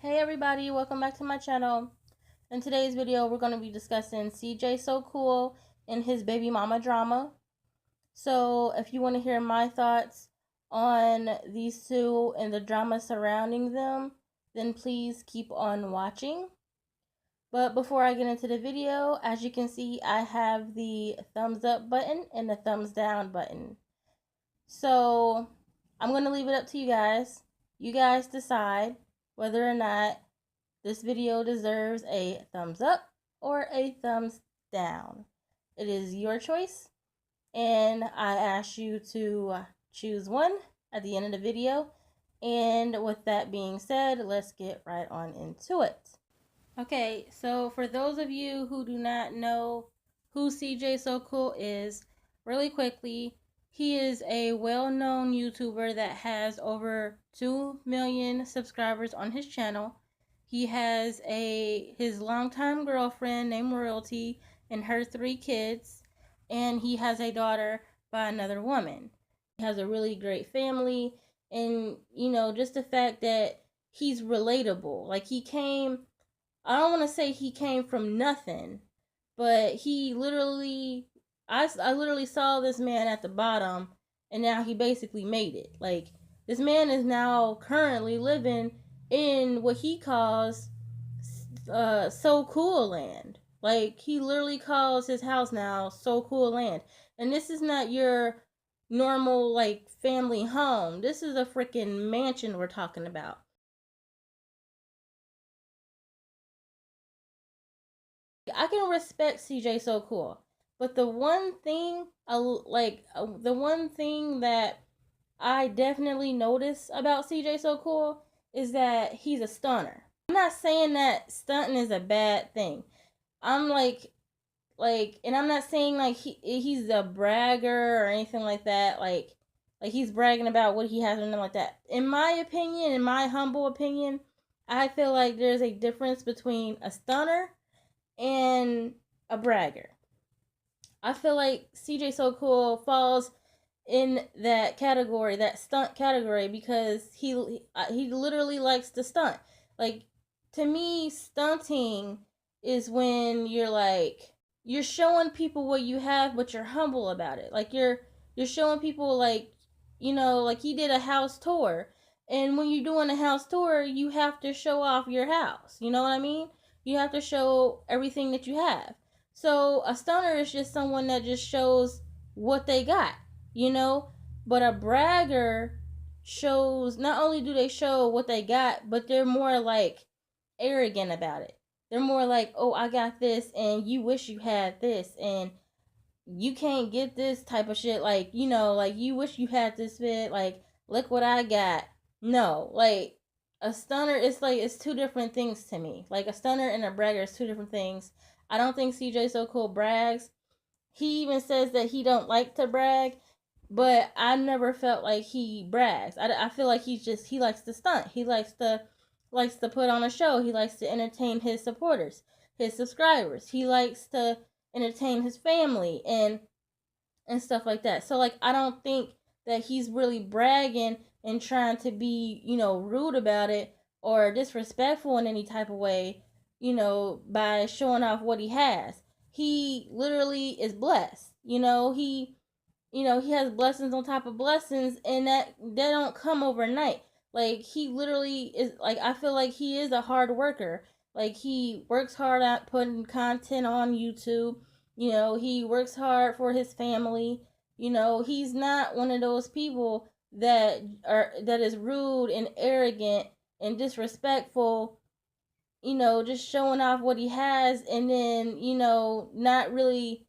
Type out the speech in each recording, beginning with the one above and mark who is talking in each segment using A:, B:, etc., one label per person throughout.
A: Hey everybody, welcome back to my channel. In today's video, we're going to be discussing CJ So Cool and his baby mama drama. So if you want to hear my thoughts on these two and the drama surrounding them, then please keep on watching. But before I get into the video, as you can see, I have the thumbs up button and the thumbs down button. So I'm going to leave it up to you guys. You guys decide whether or not this video deserves a thumbs up or a thumbs down. It is your choice, and I ask you to choose one at the end of the video. And with that being said, let's get right on into it. Okay, so for those of you who do not know who CJ So Cool is, really quickly, he is a well-known YouTuber that has over 2 million subscribers on his channel. He has his longtime girlfriend named Royalty and her 3 kids, and he has a daughter by another woman. He has a really great family, and just the fact that he's relatable. Like I don't want to say he came from nothing, but he literally, I literally saw this man at the bottom, and now he basically made it. Like, this man is now currently living in what he calls So Cool Land. Like, he literally calls his house now So Cool Land. And this is not your normal, like, family home. This is a freaking mansion we're talking about. I can respect CJ So Cool, but the one thing that I definitely notice about CJ So Cool is that he's a stunner. I'm not saying that stunting is a bad thing. I'm and I'm not saying like he's a bragger or anything like that. Like he's bragging about what he has or anything like that. In my opinion, in my humble opinion, I feel like there's a difference between a stunner and a bragger. I feel like CJ So Cool falls in that category, that stunt category, because he literally likes to stunt. Like, to me, stunting is when you're showing people what you have, but you're humble about it. Like you're showing people, like, like he did a house tour, and when you're doing a house tour, you have to show off your house. You know what I mean? You have to show everything that you have. So a stunner is just someone that just shows what they got, but a bragger shows, not only do they show what they got, but they're more like arrogant about it. They're more like, oh, I got this and you wish you had this and you can't get this type of shit. Like, like you wish you had this fit. Like, look what I got. No, like a stunner, it's two different things to me. Like a stunner and a bragger is two different things. I don't think CJ So Cool brags. He even says that he don't like to brag, but I never felt like he brags. I feel like he likes to stunt. He likes to put on a show. He likes to entertain his supporters, his subscribers. He likes to entertain his family and stuff like that. So like I don't think that he's really bragging and trying to be, rude about it or disrespectful in any type of way, by showing off what he has. He literally is blessed. He has blessings on top of blessings, and that they don't come overnight. Like he literally is, like, I feel like he is a hard worker. Like he works hard at putting content on YouTube. He works hard for his family. He's not one of those people that is rude and arrogant and disrespectful, just showing off what he has, and then, not really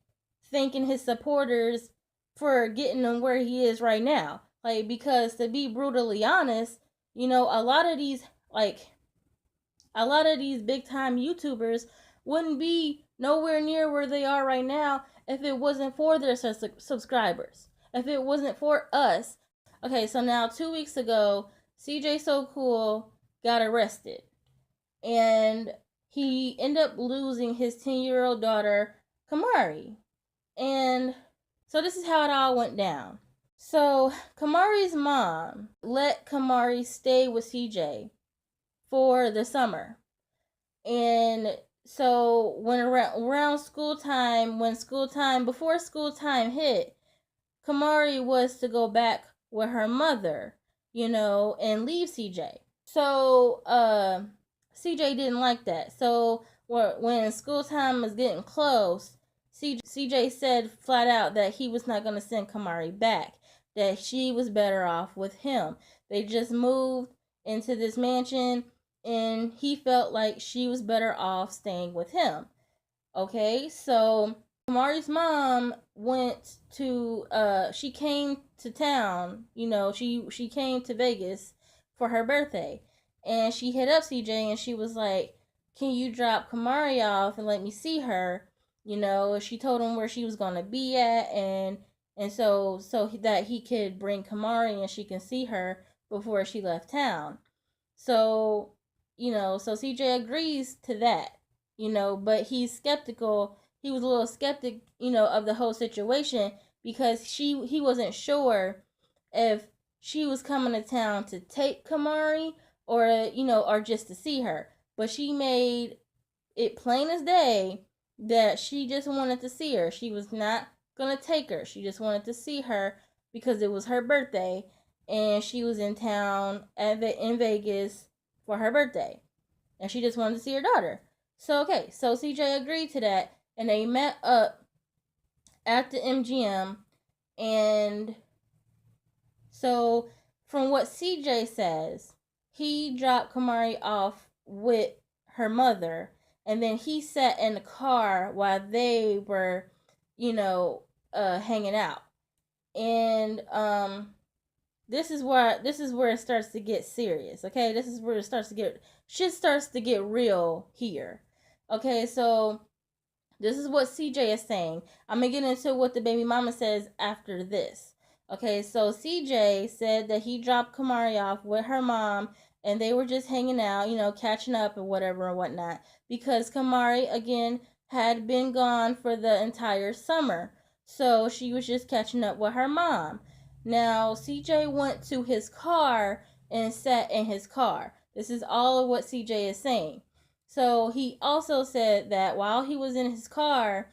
A: thanking his supporters for getting him where he is right now. Like, because to be brutally honest, a lot of these big time YouTubers wouldn't be nowhere near where they are right now if it wasn't for their subscribers. If it wasn't for us. Okay, so now 2 weeks ago, CJ So Cool got arrested. And he ended up losing his 10-year-old daughter, Camari. And so this is how it all went down. So Camari's mom let Camari stay with CJ for the summer. And so when around school time, before school time hit, Camari was to go back with her mother, and leave CJ. So CJ didn't like that. So when school time was getting close, CJ said flat out that he was not going to send Camari back, that she was better off with him. They just moved into this mansion, and he felt like she was better off staying with him. Okay, so Camari's mom went to she came to town, she came to Vegas for her birthday, and she hit up CJ and she was like, "Can you drop Camari off and let me see her?" She told him where she was going to be at, and so that he could bring Camari and she can see her before she left town. So, so CJ agrees to that, but he's skeptical. He was a little skeptic, of the whole situation, because he wasn't sure if she was coming to town to take Camari, or or just to see her. But she made it plain as day that she just wanted to see her. She was not gonna take her. She just wanted to see her because it was her birthday, and she was in town in Vegas for her birthday, and she just wanted to see her daughter. So CJ agreed to that, and they met up at the MGM. And so from what CJ says, he dropped Camari off with her mother, and then he sat in the car while they were, hanging out. And this is where it starts to get serious. Okay, this is where shit starts to get real here. Okay, so this is what CJ is saying. I'm gonna get into what the baby mama says after this. Okay, so CJ said that he dropped Camari off with her mom, and they were just hanging out, catching up and whatever and whatnot, because Camari, again, had been gone for the entire summer. So she was just catching up with her mom. Now, CJ went to his car and sat in his car. This is all of what CJ is saying. So he also said that while he was in his car,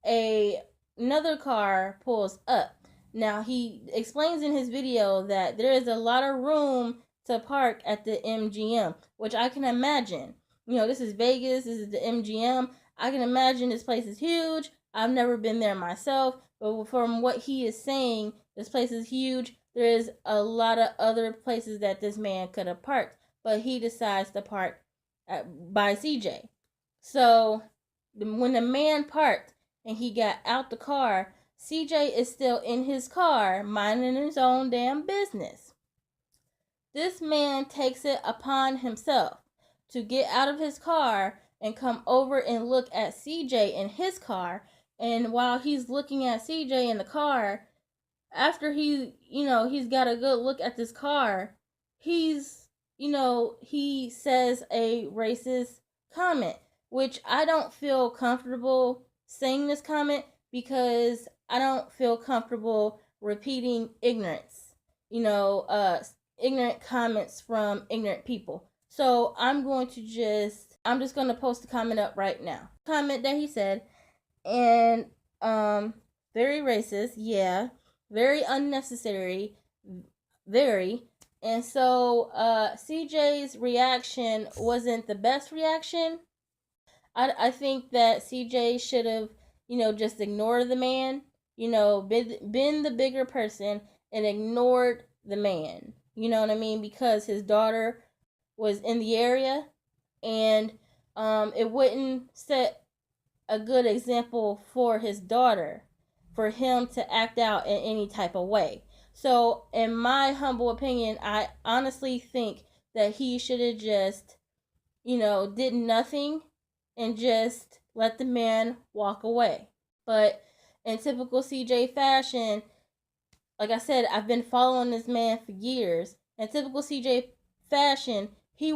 A: another car pulls up. Now, he explains in his video that there is a lot of room to park at the MGM, which I can imagine. This is Vegas, this is the MGM. I can imagine this place is huge. I've never been there myself, but from what he is saying, this place is huge. There is a lot of other places that this man could have parked, but he decides to park by CJ. So when the man parked and he got out the car, CJ is still in his car, minding his own damn business. This man takes it upon himself to get out of his car and come over and look at CJ in his car. And while he's looking at CJ in the car, after he's got a good look at this car, he says a racist comment, which I don't feel comfortable saying this comment, because I don't feel comfortable repeating ignorance, ignorant comments from ignorant people. So I'm just going to post the comment up right now. Comment that he said, and very racist, yeah, very unnecessary, very. And so CJ's reaction wasn't the best reaction. I think that CJ should have, just ignored the man, been the bigger person and ignored the man. You know what I mean? Because his daughter was in the area, and it wouldn't set a good example for his daughter for him to act out in any type of way. So, in my humble opinion, I honestly think that he should have just, did nothing and just let the man walk away. But in typical CJ fashion, like I said, I've been following this man for years. In typical CJ fashion, he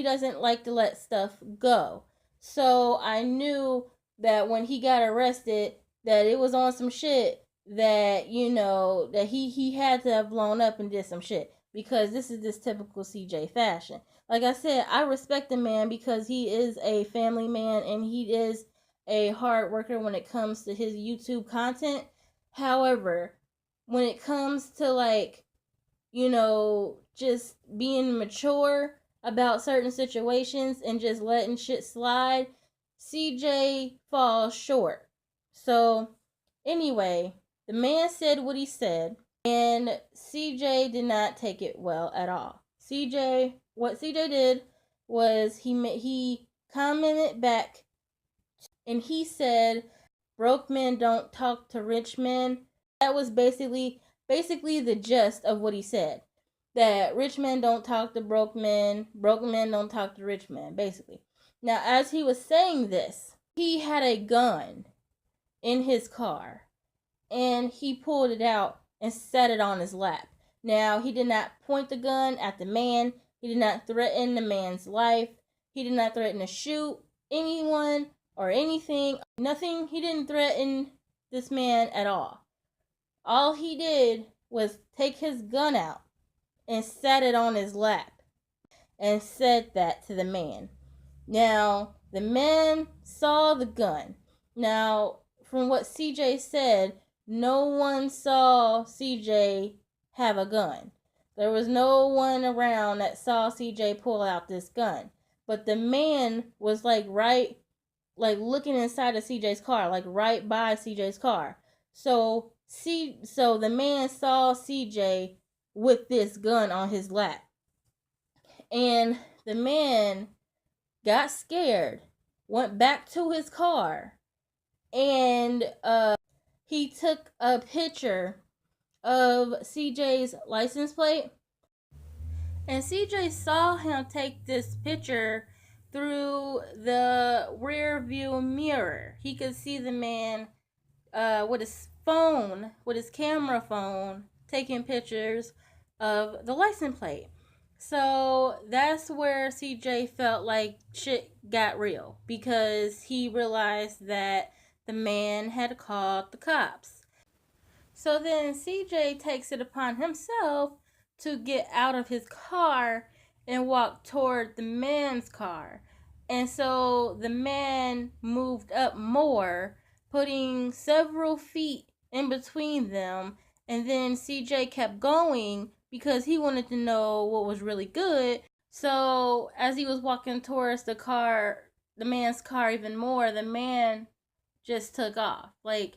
A: doesn't like to let stuff go. So I knew that when he got arrested, that it was on some shit that, that he had to have blown up and did some shit, because this is this typical CJ fashion. like I said, I respect the man because he is a family man and he is a hard worker when it comes to his YouTube content. However, when it comes to like, just being mature about certain situations and just letting shit slide, CJ falls short. So, anyway, the man said what he said, and CJ did not take it well at all. What CJ did was he commented back, and he said, "Broke men don't talk to rich men." That was basically the gist of what he said. That rich men don't talk to broke men don't talk to rich men, basically. Now, as he was saying this, he had a gun in his car, and he pulled it out and set it on his lap. Now, he did not point the gun at the man. He did not threaten the man's life. He did not threaten to shoot anyone or anything. Nothing. He didn't threaten this man at all. All he did was take his gun out and set it on his lap and said that to the man. Now, the man saw the gun. Now, from what CJ said, no one saw CJ have a gun. There was no one around that saw CJ pull out this gun. But the man was like looking inside of CJ's car, like right by CJ's car. So the man saw CJ with this gun on his lap. And the man got scared, went back to his car, and he took a picture of CJ's license plate. And CJ saw him take this picture through the rear view mirror. He could see the man with his camera phone, taking pictures of the license plate. So that's where CJ felt like shit got real, because he realized that the man had called the cops. So then CJ takes it upon himself to get out of his car and walk toward the man's car. And so the man moved up more, putting several feet in between them. And then CJ kept going because he wanted to know what was really good. So as he was walking towards the man's car even more, the man just took off. Like,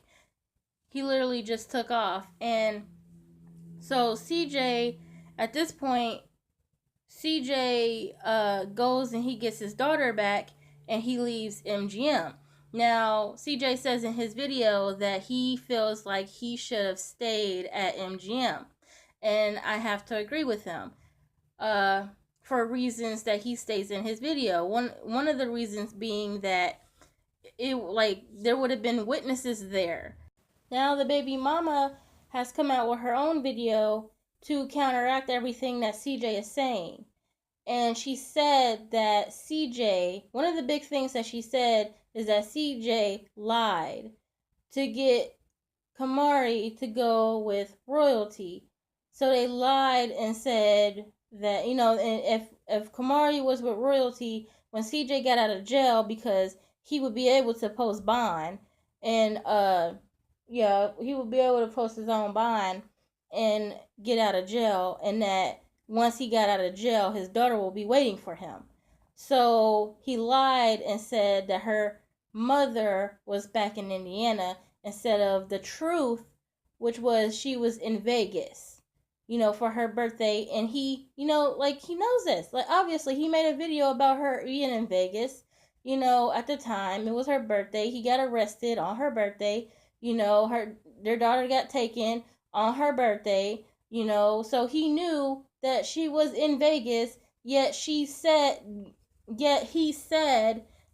A: he literally just took off. And so at this point, CJ goes and he gets his daughter back and he leaves MGM. Now, CJ says in his video that he feels like he should have stayed at MGM. And I have to agree with him. For reasons that he states in his video. One of the reasons being that there would have been witnesses there. Now the baby mama has come out with her own video to counteract everything that CJ is saying. And she said that one of the big things that she said is that CJ lied to get Camari to go with royalty. So they lied and said that, and if Camari was with royalty when CJ got out of jail, because he would be able to post bond, and he would be able to post his own bond and get out of jail, and that once he got out of jail, his daughter will be waiting for him. So he lied and said that her mother was back in Indiana instead of the truth, which was she was in Vegas, for her birthday. And he, he knows this. Like, obviously, he made a video about her being in Vegas. At the time, it was her birthday. He got arrested on her birthday. Their daughter got taken on her birthday. So he knew that she was in Vegas, yet he said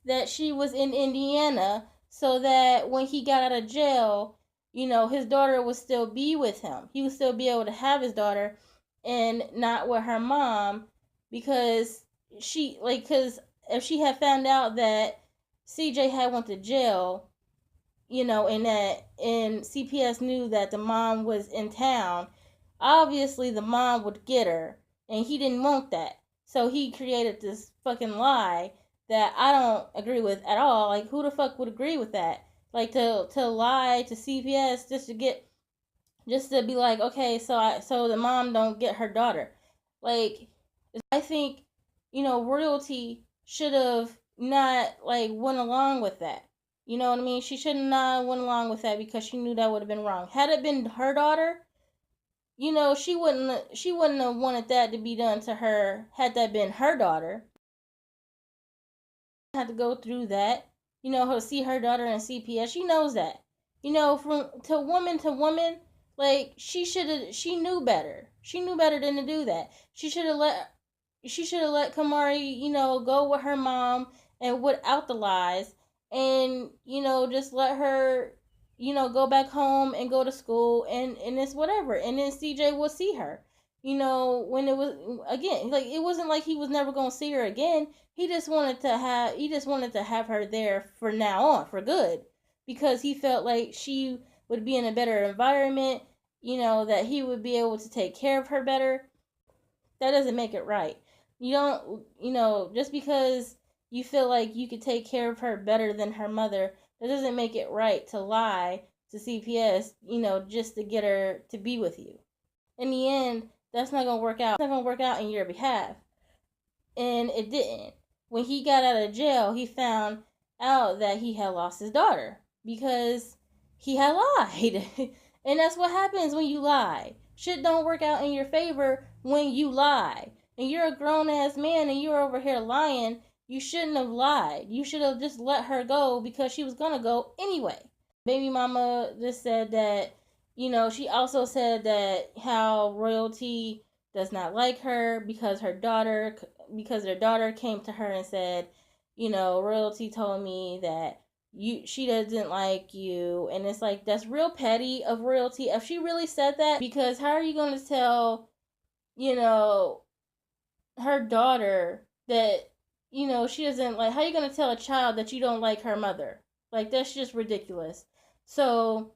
A: that she was in Indiana, so that when he got out of jail, his daughter would still be with him. He would still be able to have his daughter and not with her mom, because if she had found out that CJ had went to jail, and CPS knew that the mom was in town, obviously the mom would get her, and he didn't want that. So he created this fucking lie that I don't agree with at all. Like, who the fuck would agree with that? Like, to lie to CPS just to be like, okay, so the mom don't get her daughter. Like, I think, royalty should have not like went along with that. You know what I mean? She should not went along with that because she knew that would have been wrong. Had it been her daughter, she wouldn't have wanted that to be done to her had that been her daughter. Had to go through that. Her see her daughter in CPS. She knows that. From to woman, like she knew better. She knew better than to do that. She should have let Camari, go with her mom and without the lies, and just let her, go back home and go to school, and it's whatever. And then CJ will see her. When it was again, like it wasn't like he was never gonna see her again. He just wanted to have her there for now on for good, because he felt like she would be in a better environment. That he would be able to take care of her better. That doesn't make it right. You don't, just because you feel like you could take care of her better than her mother, that doesn't make it right to lie to CPS, just to get her to be with you. In the end, that's not going to work out. It's not going to work out in your behalf. And it didn't. When he got out of jail, he found out that he had lost his daughter because he had lied. And that's what happens when you lie. Shit don't work out in your favor when you lie. And you're a grown ass man and you're over here lying. You shouldn't have lied. You should have just let her go because she was gonna go anyway. Baby mama just said that, she also said that how royalty does not like her because their daughter came to her and said, royalty told me that she doesn't like you. And it's like, that's real petty of royalty if she really said that, because how are you going to tell, her daughter that, she doesn't like, how are you going to tell a child that you don't like her mother? Like, that's just ridiculous. So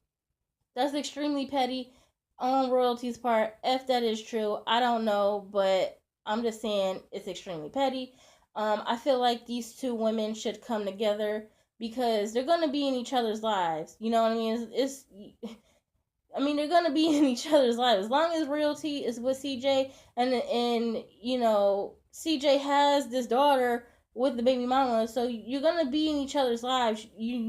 A: that's extremely petty on royalty's part. If that is true, I don't know, but I'm just saying it's extremely petty. I feel like these two women should come together because they're gonna be in each other's lives. You know what I mean? They're gonna be in each other's lives as long as royalty is with CJ, and CJ has this daughter with the baby mama, so you're gonna be in each other's lives. You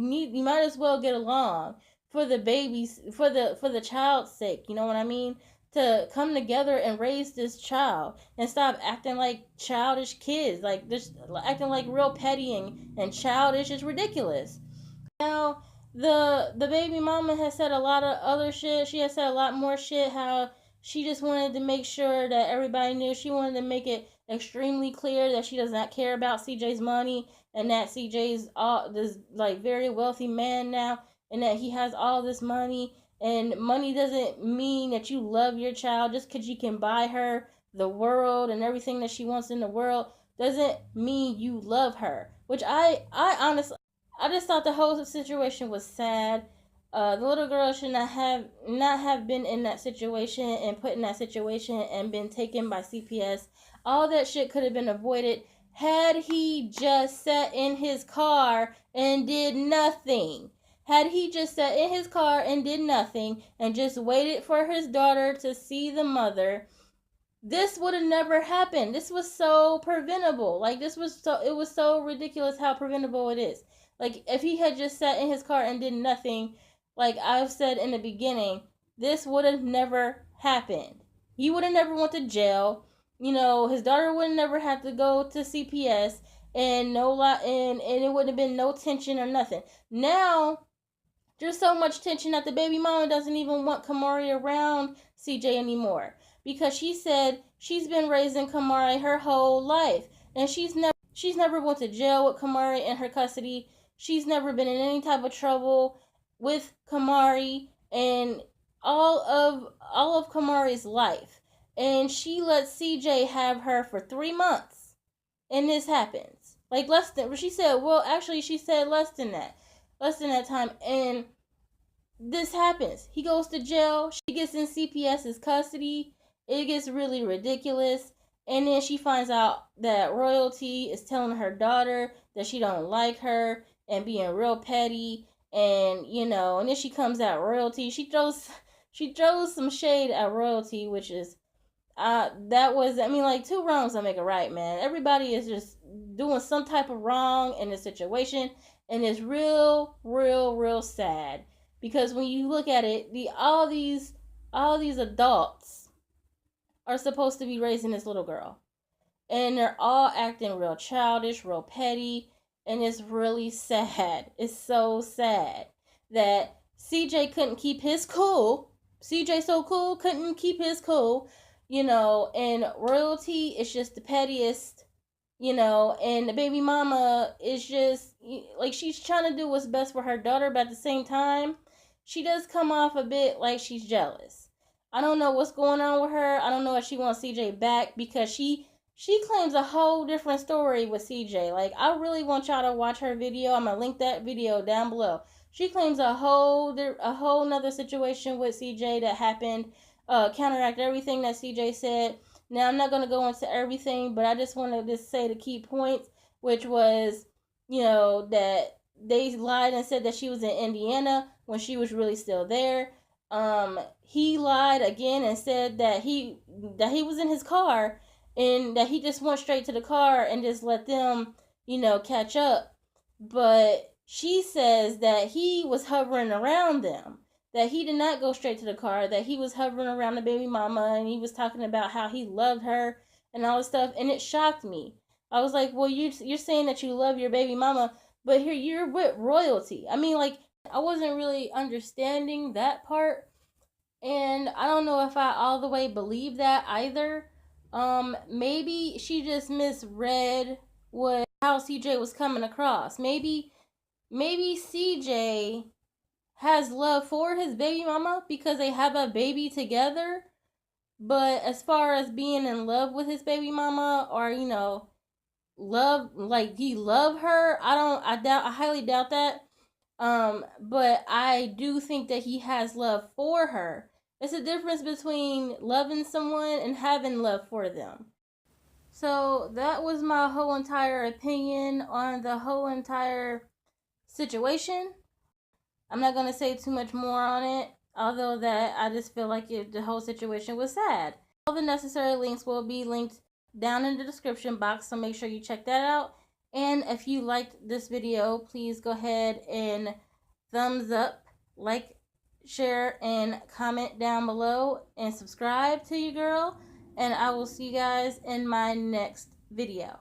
A: might as well get along for the babies, for the child's sake. You know what I mean? To come together and raise this child and stop acting like childish kids, like this, acting like real petty and childish is ridiculous. Now the baby mama has said a lot of other shit. She has said a lot more shit. How she just wanted to make sure that everybody knew. She wanted to make it extremely clear that she does not care about CJ's money, and that CJ's all this like very wealthy man now, and that he has all this money. And money doesn't mean that you love your child. Just because you can buy her the world and everything that she wants in the world doesn't mean you love her. Which I honestly, I just thought the whole situation was sad. The little girl should not have been in that situation and put in that situation and been taken by CPS. All that shit could have been avoided had he just sat in his car and did nothing. Had he just sat in his car and did nothing and just waited for his daughter to see the mother, this would have never happened. This was so preventable. Like, it was so ridiculous how preventable it is. Like, if he had just sat in his car and did nothing, like I've said in the beginning, this would have never happened. He would have never went to jail. His daughter would have never had to go to CPS, and it wouldn't have been no tension or nothing. Now there's so much tension that the baby mama doesn't even want Camari around CJ anymore, because she said she's been raising Camari her whole life, and she's never went to jail with Camari in her custody. She's never been in any type of trouble with Camari and all of Camari's life. And she lets CJ have her for 3 months, and this happens. Like, less than, she said, well, actually, she said less than that time, and this happens. He goes to jail. She gets in CPS's custody. It gets really ridiculous. And then she finds out that royalty is telling her daughter that she don't like her and being real petty, and and then she comes at royalty. She throws some shade at royalty, which is that was, I mean, like, two wrongs don't make a right, man. Everybody is just doing some type of wrong in this situation, and it's real, real, real sad, because when you look at it, all these adults are supposed to be raising this little girl, and they're all acting real childish, real petty, and it's really sad. It's so sad that CJ couldn't keep his cool. CJ So Cool couldn't keep his cool, and royalty is just the pettiest, and the baby mama is just like, she's trying to do what's best for her daughter, but at the same time, she does come off a bit like she's jealous. I don't know what's going on with her. I don't know if she wants CJ back, because she claims a whole different story with CJ. Like, I really want y'all to watch her video. I'm gonna link that video down below. She claims a whole nother situation with CJ that happened, counteract everything that CJ said. Now, I'm not gonna go into everything, but I just want to just say the key points, which was, that they lied and said that she was in Indiana when she was really still there. He lied again and said that he was in his car, and that he just went straight to the car and just let them, catch up. But she says that he was hovering around them, that he did not go straight to the car, that he was hovering around the baby mama, and he was talking about how he loved her and all this stuff, and it shocked me. I was like, well, you're saying that you love your baby mama, but here you're with royalty. I mean, like, I wasn't really understanding that part, and I don't know if I all the way believe that either. Maybe she just misread how CJ was coming across. Maybe CJ has love for his baby mama because they have a baby together. But as far as being in love with his baby mama, or love, like, he love her, I highly doubt that. But I do think that he has love for her. It's a difference between loving someone and having love for them. So that was my whole entire opinion on the whole entire situation. I'm not gonna say too much more on it, although that I just feel like the whole situation was sad. All the necessary links will be linked down in the description box, so make sure you check that out. And if you liked this video, please go ahead and thumbs up, like, share, and comment down below, and subscribe to your girl. And I will see you guys in my next video.